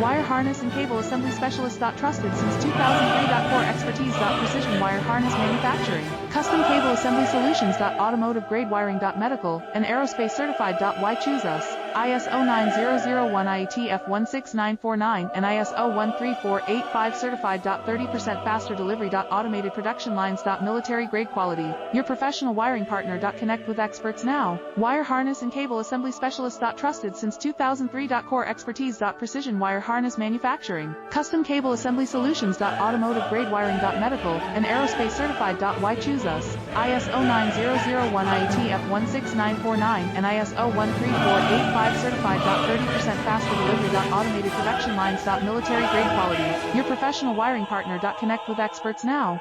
Wire harness and cable assembly specialist. Trusted since 2003. Core expertise. Precision wire harness manufacturing. Custom cable assembly solutions. Automotive grade wiring. Medical and aerospace certified. Why choose us? ISO 9001 IATF 16949 and ISO 13485 certified. 30% faster delivery. Automated production lines. Military grade quality. Your professional wiring partner. Connect with experts now. Wire harness and cable assembly specialist. Trusted since 2003. Core expertise. Precision wire harness manufacturing. Custom cable assembly solutions. Automotive grade wiring. Medical and aerospace certified. Why choose us? ISO 9001 IATF 16949 and ISO 13485 certified. 30% faster delivery. Automated production lines. Military grade quality. Your professional wiring partner. Connect with experts now.